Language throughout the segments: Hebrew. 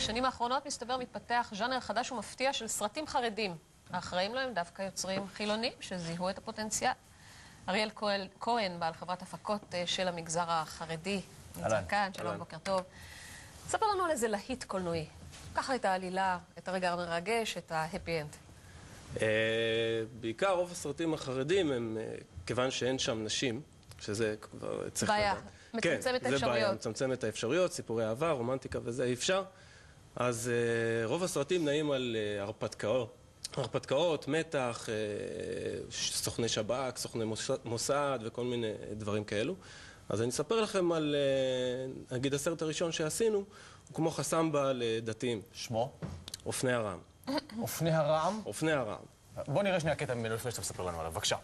בשנים האחרונות מסתבר מתפתח ז'אנר חדש ומפתיע של סרטים חרדים. האחראים להם דווקא יוצרים חילונים שזיהו את הפוטנציאל. אריאל כהן, בעל חברת הפקות של המגזר החרדי, נמצא כאן, שלום, בוקר טוב. ספר לנו על איזה להיט קולנועי. ככה את העלילה, את הרגע המרגש, את ההפי אנד. בעיקר רוב הסרטים החרדים הם, כיוון שאין שם נשים, שזה כבר צריך לדעת. בעיה, מצמצם את האפשרויות. זה בעיה, מצמצם את האפשרויות, סיפורי אהבה, רומנטיקה וזה אי אפשר. אז רוב הסרטים נעים על הרפתקאות, מתח, סוכני שב"כ, סוכני מוסד וכל מיני דברים כאלו. אז אני אספר לכם על, נגיד, הסרט הראשון שעשינו, הוא כמו חסמבה לדתיים. שמו? אופני הרעם. אופני הרעם? אופני הרעם. בוא נראה שנייה קטע ממנו לפני שאתה מספר לנו עליו, בבקשה.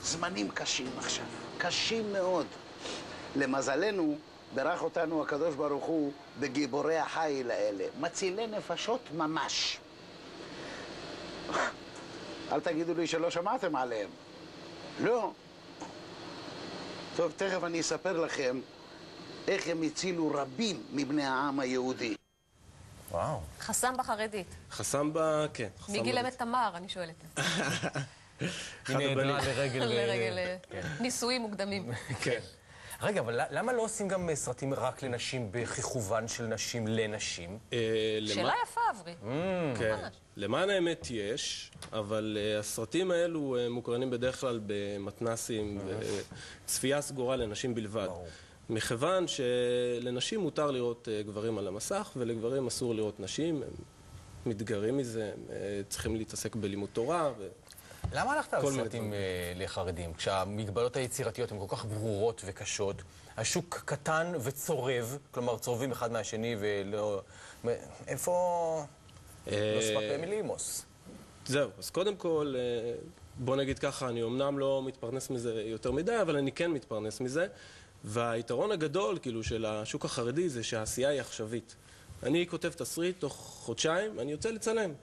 זמנים קשים עכשיו, קשים מאוד. למזלנו, ברך אותנו הקדוש ברוך הוא בגיבורי החיל האלה, מצילי נפשות ממש. אל תגידו לי שלא שמעתם עליהם. לא. טוב, תכף אני אספר לכם איך הם הצילו רבים מבני העם היהודי. וואו. חסמבה חרדית. חסמבה, כן. מי גילם את תמר, אני שואלת. אחד הבנים. לרגל נישואים מוקדמים. כן. רגע, אבל למה לא עושים גם סרטים רק לנשים בכיכובן של נשים לנשים? שאלה יפה, אברי. כן. למען האמת יש, אבל הסרטים האלו מוקרנים בדרך כלל במתנסים וצפייה סגורה לנשים בלבד. מכיוון שלנשים מותר לראות גברים על המסך ולגברים אסור לראות נשים, הם מתגרים מזה, הם צריכים להתעסק בלימוד תורה. למה הלכת על סרטים לחרדים? כשהמגבלות היצירתיות הן כל כך ברורות וקשות, השוק קטן וצורב, כלומר צורבים אחד מהשני ולא... איפה... לא ספק מילימוס. זהו, אז קודם כל, בוא נגיד ככה, אני אמנם לא מתפרנס מזה יותר מדי, אבל אני כן מתפרנס מזה, והיתרון הגדול כאילו של השוק החרדי זה שהעשייה היא עכשווית. אני כותב תסריט תוך חודשיים, אני יוצא לצלם.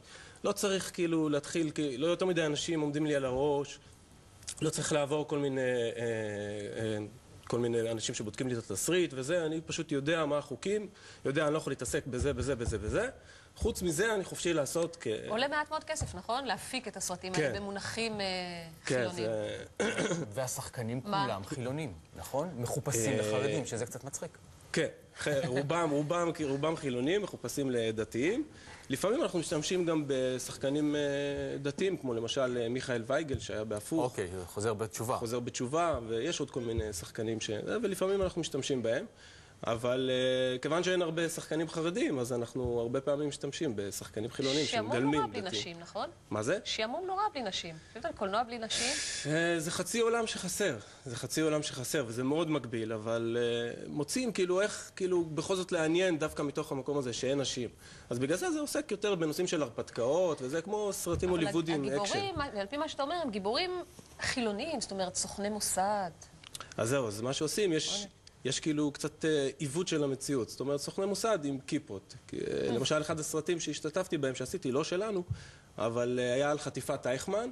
לא צריך כאילו להתחיל, לא יותר מדי אנשים עומדים לי על הראש, לא צריך לעבור כל מיני אנשים שבודקים לי את התסריט וזה, אני פשוט יודע מה החוקים, יודע אני לא יכול להתעסק בזה, בזה, בזה, בזה. חוץ מזה אני חופשי לעשות עולה מעט מאוד כסף, נכון? להפיק את הסרטים האלה במונחים חילונים. והשחקנים כולם חילונים, נכון? מחופשים לחרדים, שזה קצת מצחיק. כן, רובם חילונים, מחופשים לדתיים. לפעמים אנחנו משתמשים גם בשחקנים דתיים, כמו למשל מיכאל וייגל שהיה בהפוך. אוקיי, חוזר בתשובה. חוזר בתשובה, ויש עוד כל מיני שחקנים ולפעמים אנחנו משתמשים בהם. אבל כיוון שאין הרבה שחקנים חרדים, אז אנחנו הרבה פעמים משתמשים בשחקנים חילונים שמגלמים. שעמום נורא בלי נשים, נכון? מה זה? שעמום נורא בלי נשים. חושבת על קולנוע בלי נשים? זה חצי עולם שחסר. זה חצי עולם שחסר, וזה מאוד מגביל, אבל מוצאים כאילו איך כאילו בכל זאת לעניין דווקא מתוך המקום הזה שאין נשים. אז בגלל זה עוסק יותר בנושאים של הרפתקאות, וזה כמו סרטים הוליוודיים אקשן. אבל הגיבורים, על פי מה שאתה אומר, הם גיבורים חילוניים, זאת אומרת, סוכני מוסד. אז זהו, אז מה שעושים, יש כאילו קצת עיוות של המציאות. זאת אומרת, סוכני מוסד עם כיפות. למשל, אחד הסרטים שהשתתפתי בהם, שעשיתי, לא שלנו, אבל היה על חטיפת אייכמן,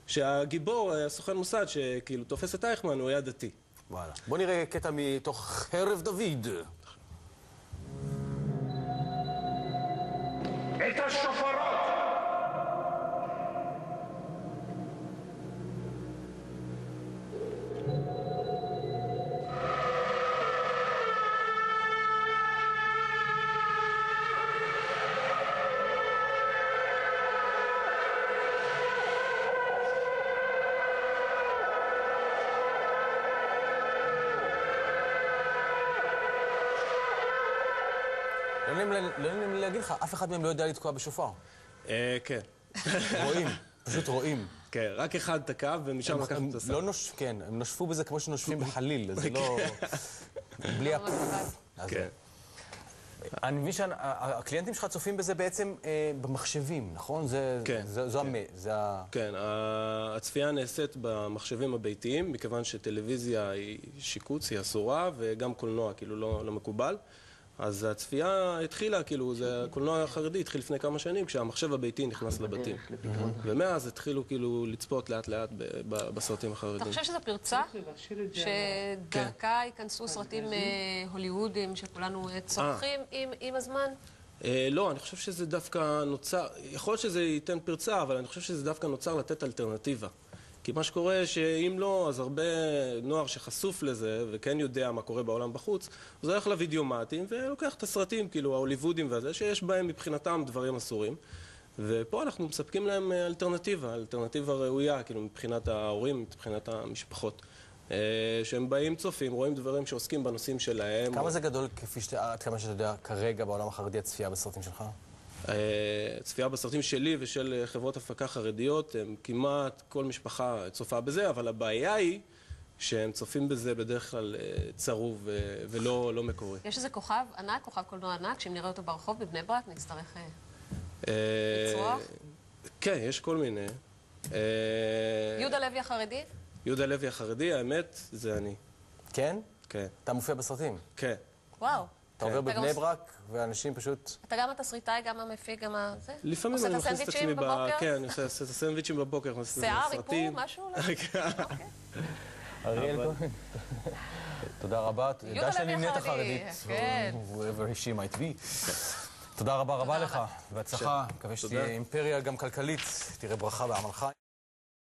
שהגיבור, הסוכן מוסד שכאילו תופס את אייכמן, הוא היה דתי. וואלה. בוא נראה קטע מתוך חרב דוד. את השופרות! לא נעים לי להגיד לך, אף אחד מהם לא יודע לתקוע בשופר. כן. רואים, פשוט רואים. כן, רק אחד תקע ומשם לקחנו את הסרט. כן, הם נושפו בזה כמו שנושפים בחליל, זה לא... בלי כן. אני מבין שהקליינטים שלך צופים בזה בעצם במחשבים, נכון? כן. כן, הצפייה נעשית במחשבים הביתיים, מכיוון שטלוויזיה היא שיקוץ, היא אסורה, וגם קולנוע כאילו לא מקובל. אז הצפייה התחילה, כאילו, הקולנוע החרדי התחיל לפני כמה שנים, כשהמחשב הביתי נכנס לבתים. ומאז התחילו כאילו לצפות לאט לאט בסרטים החרדים. אתה חושב שזו פרצה? שדרכה ייכנסו סרטים הוליוודיים שכולנו צורכים עם הזמן? לא, אני חושב שזה דווקא נוצר, יכול להיות שזה ייתן פרצה, אבל אני חושב שזה דווקא נוצר לתת אלטרנטיבה. כי מה שקורה שאם לא, אז הרבה נוער שחשוף לזה וכן יודע מה קורה בעולם בחוץ, אז הולך לוידאומטים ולוקח את הסרטים, כאילו ההוליוודים והזה, שיש בהם מבחינתם דברים אסורים. ופה אנחנו מספקים להם אלטרנטיבה ראויה, כאילו מבחינת ההורים, מבחינת המשפחות. שהם באים צופים, רואים דברים שעוסקים בנושאים שלהם. כמה זה גדול, עד כמה שאתה יודע, כרגע בעולם החרדי הצפייה בסרטים שלך? צפייה בסרטים שלי ושל חברות הפקה חרדיות, הם כמעט כל משפחה צופה בזה, אבל הבעיה היא שהם צופים בזה בדרך כלל צרוב ולא מקורי. יש איזה כוכב ענק, כוכב קולנוע ענק, שאם נראה אותו ברחוב בבני ברק, נצטרך לצרוח? כן, יש כל מיני. יהודה לוי החרדי? יהודה לוי החרדי, האמת, זה אני. כן? כן. אתה מופיע בסרטים? כן. וואו. אתה עובר בבני ברק, ואנשים פשוט... אתה גם התסריטאי, גם המפיק, גם הזה? לפעמים אני מכניס את עצמי כן, אני עושה את הסנדוויצ'ים בבוקר, שיער, ריפור, משהו? אריאל כהן. תודה רבה. יהודה לוי החרדי. כן. whoever she might be. תודה רבה לך, והצלחה. מקווה שתהיה אימפריה גם כלכלית, תראה ברכה בעמלך.